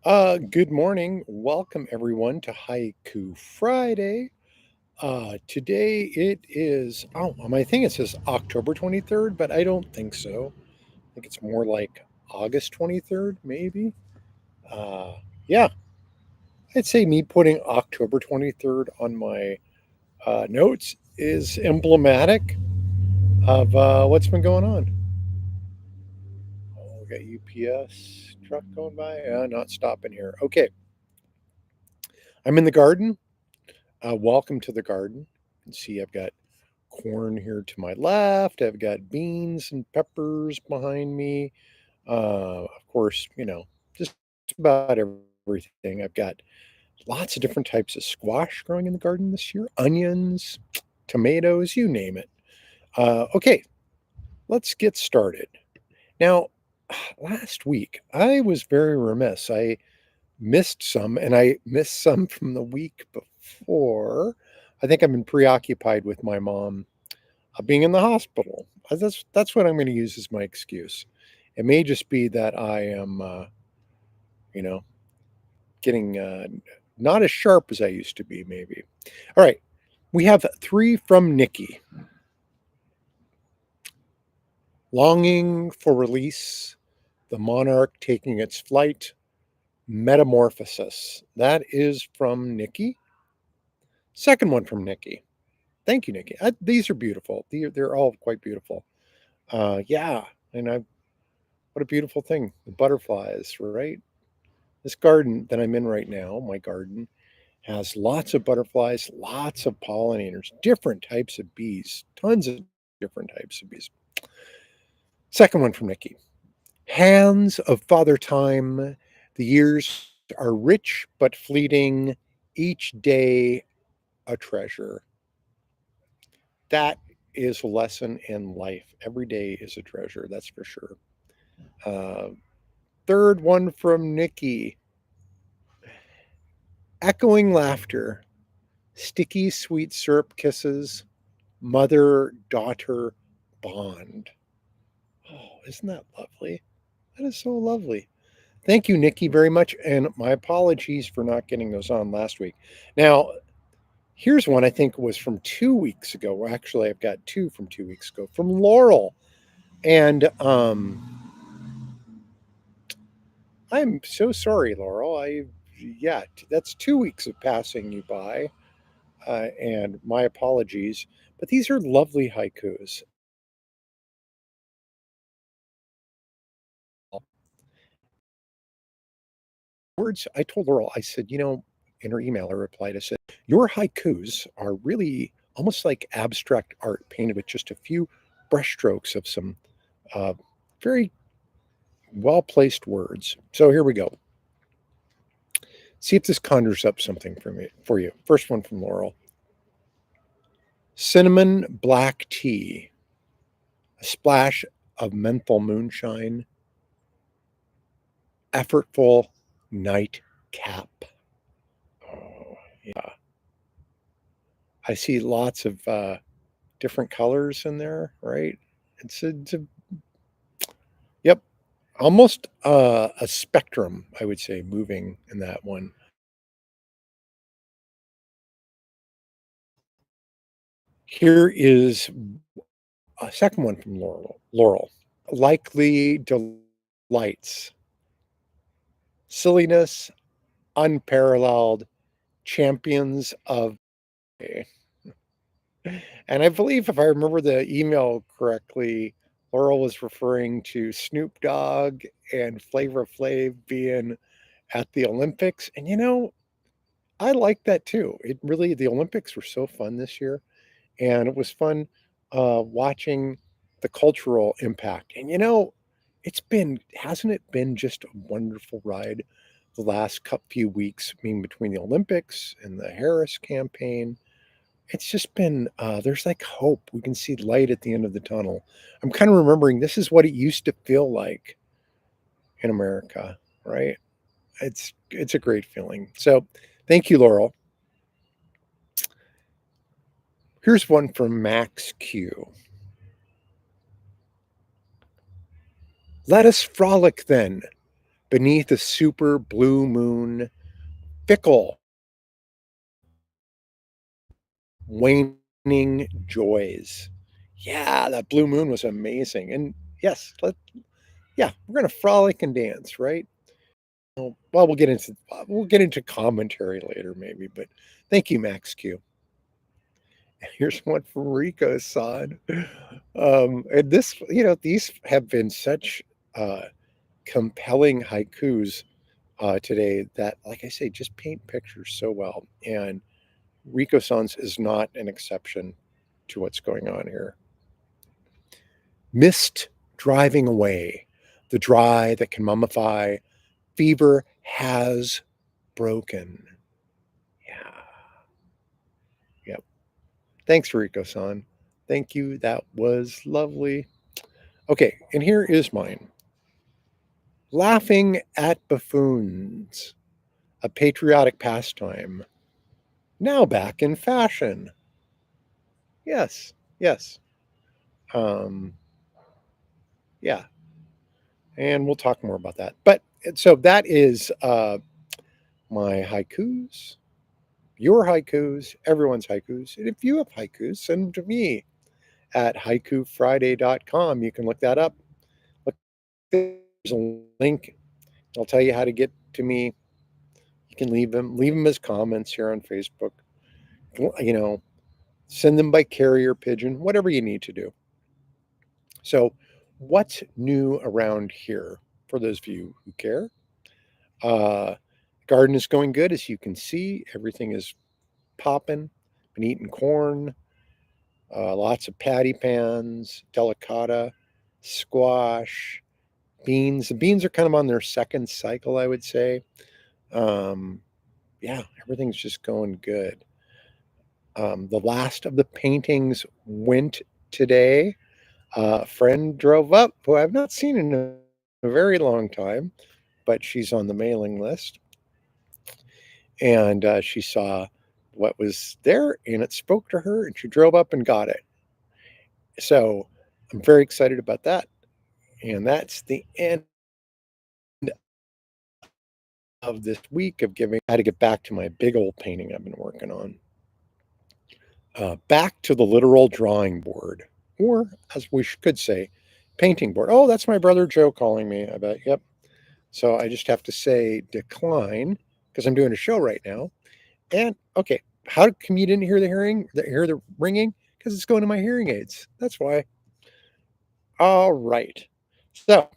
Good morning. Welcome everyone to Haiku Friday. Today it is, I think it says October 23rd, but I don't think so. I think it's more like August 23rd, maybe. Uh, yeah, I'd say me putting October 23rd on my notes is emblematic of what's been going on. Oh, we got UPS truck going by. Not stopping here. Okay, I'm in the garden. Welcome to the garden. You can see I've got corn here to my left. I've got beans and peppers behind me. Of course, just about everything. I've got lots of different types of squash growing in the garden this year, onions, tomatoes, you name it. Okay, let's get started. Now, last week, I was very remiss. I missed some, and I missed some from the week before. I think I've been preoccupied with my mom being in the hospital. That's what I'm going to use as my excuse. It may just be that I am, you know, getting not as sharp as I used to be. Maybe. All right, we have three from Nikki. Longing for release, the monarch taking its flight, metamorphosis. That is from Nikki. Second one from Nikki. Thank you, Nikki. These are beautiful. They're all quite beautiful. Yeah, and I what a beautiful thing. The butterflies, right? This garden that I'm in right now, my garden, has lots of butterflies, lots of pollinators, different types of bees, tons of different types of bees. Second one from Nikki. Hands of Father Time, the years are rich but fleeting, each day a treasure. That is a lesson in life. Every day is a treasure, that's for sure. Uh, Third one from Nikki. Echoing laughter, sticky sweet syrup kisses, mother daughter bond. Oh, isn't that lovely? That is so lovely. Thank you, Nikki, very much. And my apologies for not getting those on last week. Now, here's one I think was from 2 weeks ago. Well, actually, I've got two from 2 weeks ago from Laurel. And I'm so sorry, Laurel. Yeah, that's 2 weeks of passing you by. And my apologies. But these are lovely haikus. Words I told Laurel, I said, in her email, I replied, I said, your haikus are really almost like abstract art painted with just a few brushstrokes of some uh, very well placed words. So here we go. See if this conjures up something for you. First one from Laurel. Cinnamon black tea, a splash of menthol moonshine, effortful nightcap. Oh, yeah. I see lots of different colors in there, right? It's a yep, almost a spectrum, I would say, moving in that one. Here is a second one from Laurel. Likely delights, silliness, unparalleled, champions of. And I believe, if I remember the email correctly, Laurel was referring to Snoop Dogg and Flavor Flav being at the Olympics. And I like that too. The Olympics were so fun this year. And it was fun watching the cultural impact. And hasn't it been just a wonderful ride the last few weeks, I mean, between the Olympics and the Harris campaign? It's just been, there's like hope. We can see light at the end of the tunnel. I'm kind of remembering this is what it used to feel like in America, right? It's a great feeling. So thank you, Laurel. Here's one from Max Q. Let us frolic then. beneath a super blue moon, fickle, waning joys. Yeah, that blue moon was amazing. And yes, yeah, we're gonna frolic and dance, right? Well, we'll get into commentary later, maybe. But thank you, Max Q. Here's one from Rico San. And this, these have been such uh, compelling haikus today that, like I say, just paint pictures so well. And Rico San's is not an exception to what's going on here. Mist driving away, the dry that can mummify, fever has broken. Yeah. Yep. Thanks, Rico san. Thank you. That was lovely. Okay, and here is mine. Laughing at buffoons, a patriotic pastime, now back in fashion. Yes, yes. Um, yeah, and we'll talk more about that. But so that is my haikus, your haikus, everyone's haikus. And if you have haikus, send them to me at haikufriday.com. You can look that up. Look, there's a link. I'll tell you how to get to me. You can leave them as comments here on Facebook. You know, send them by carrier pigeon, whatever you need to do. So, what's new around here for those of you who care? Uh, garden is going good, as you can see. Everything is popping. Been eating corn, lots of patty pans, delicata, squash, beans. The beans are kind of on their second cycle, I would say. Um, yeah, everything's just going good. The last of the paintings went today. A friend drove up who I've not seen in a very long time, but she's on the mailing list. And she saw what was there and it spoke to her and she drove up and got it. So I'm very excited about that. And that's the end of this week of giving. I had to get back to my big old painting I've been working on. Back to the literal drawing board, or as we could say, painting board. Oh, that's my brother Joe calling me. I bet. Yep. So I just have to say decline because I'm doing a show right now. And okay, how come you didn't hear the ringing? Because it's going to my hearing aids. That's why. All right. So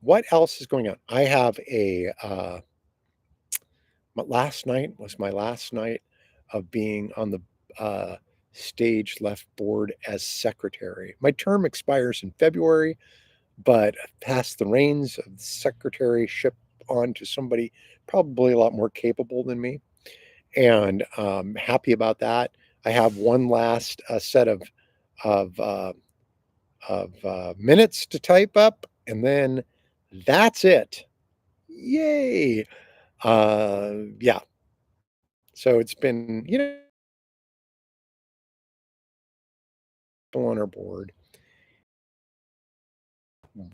what else is going on? I have last night was my last night of being on the uh, stage left board as secretary. My term expires in February, but I've passed the reins of the secretaryship on to somebody probably a lot more capable than me, and happy about that. I have one last set of uh, of minutes to type up, and then that's it. Yay! Yeah. So it's been, on our board.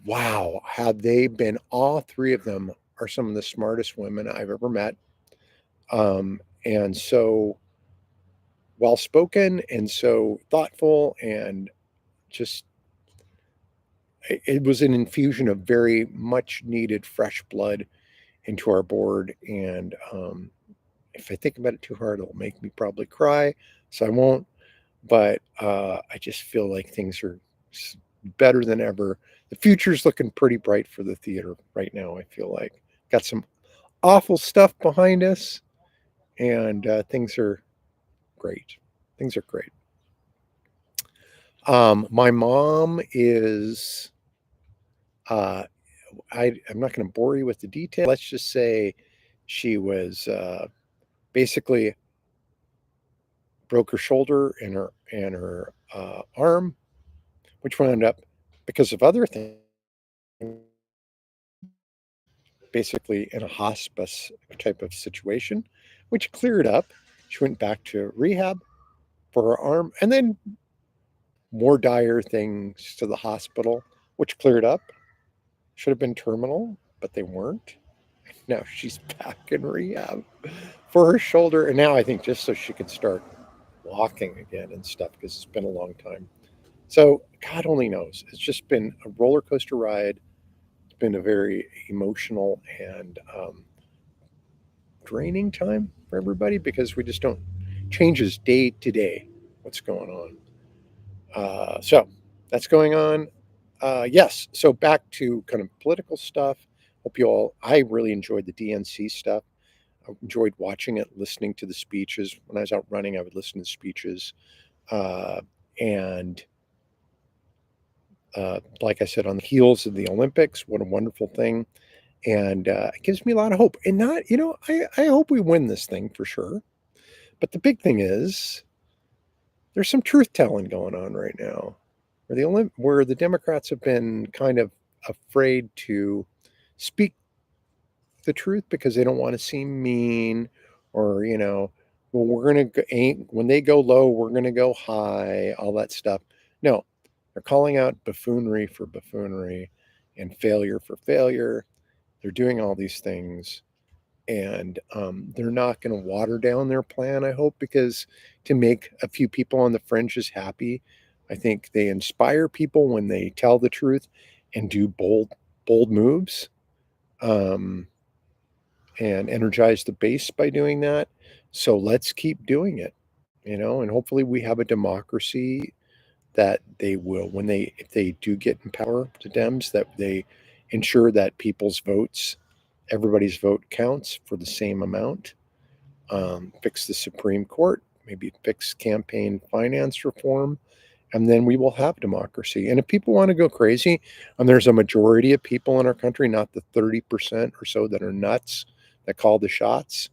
Wow, have they been all 3 of them are some of the smartest women I've ever met, and so well-spoken and so thoughtful and just it was an infusion of very much needed fresh blood into our board, and, if I think about it too hard, it'll make me probably cry, so I won't, but, I just feel like things are better than ever. The future's looking pretty bright for the theater right now, I feel like. Got some awful stuff behind us, and things are great. Things are great. My mom is, uh, I'm not going to bore you with the details. Let's just say she was basically broke her shoulder and her arm, which wound up because of other things basically in a hospice type of situation, which cleared up. She went back to rehab for her arm, and then more dire things to the hospital, which cleared up. Should have been terminal, but they weren't. Now she's back in rehab for her shoulder, and now I think just so she can start walking again and stuff because it's been a long time. So God only knows. It's just been a roller coaster ride. It's been a very emotional and draining time for everybody because we just don't changes day to day. What's going on? So that's going on. Yes. So back to kind of political stuff. Hope you all. I really enjoyed the DNC stuff. I enjoyed watching it, listening to the speeches. When I was out running, I would listen to speeches. Uh, and like I said, on the heels of the Olympics, what a wonderful thing. And it gives me a lot of hope. And not, I hope we win this thing for sure. But the big thing is there's some truth telling going on right now, where the Democrats have been kind of afraid to speak the truth because they don't want to seem mean, or well, we're gonna go, ain't when they go low, we're gonna go high, all that stuff. No, they're calling out buffoonery for buffoonery and failure for failure. They're doing all these things, and they're not going to water down their plan, I hope, because to make a few people on the fringes happy, I think they inspire people when they tell the truth and do bold moves, um, and energize the base by doing that. So let's keep doing it, and hopefully we have a democracy that they will, when if they do get in power, the Dems, that they ensure that people's votes, everybody's vote counts for the same amount. Fix the Supreme Court, maybe fix campaign finance reform, and then we will have democracy. And if people want to go crazy, and there's a majority of people in our country, not the 30% or so that are nuts that call the shots.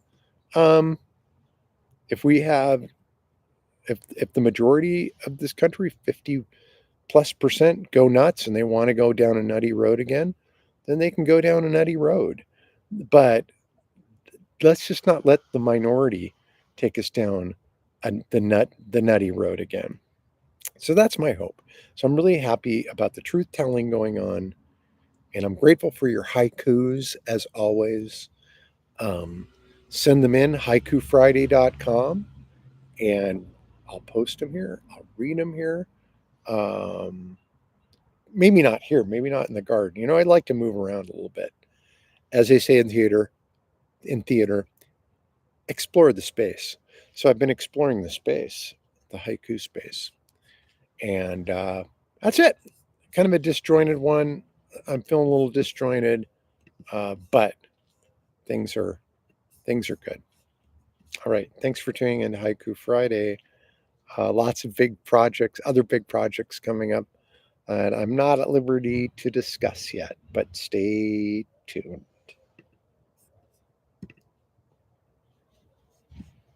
Um, if we have, if the majority of this country, 50+% go nuts and they want to go down a nutty road again, then they can go down a nutty road. But let's just not let the minority take us down the nutty road again. So that's my hope. So I'm really happy about the truth telling going on, and I'm grateful for your haikus as always. Um, Send them in haikufriday.com, and I'll post them here. I'll read them here. Um, Maybe not here, maybe not in the garden. I'd like to move around a little bit. As they say in theater, explore the space. So I've been exploring the space, the haiku space, and that's it. Kind of a disjointed one. I'm feeling a little disjointed, but things are things are good. All right, thanks for tuning in to Haiku Friday. Lots of other big projects coming up, and I'm not at liberty to discuss yet. But stay tuned.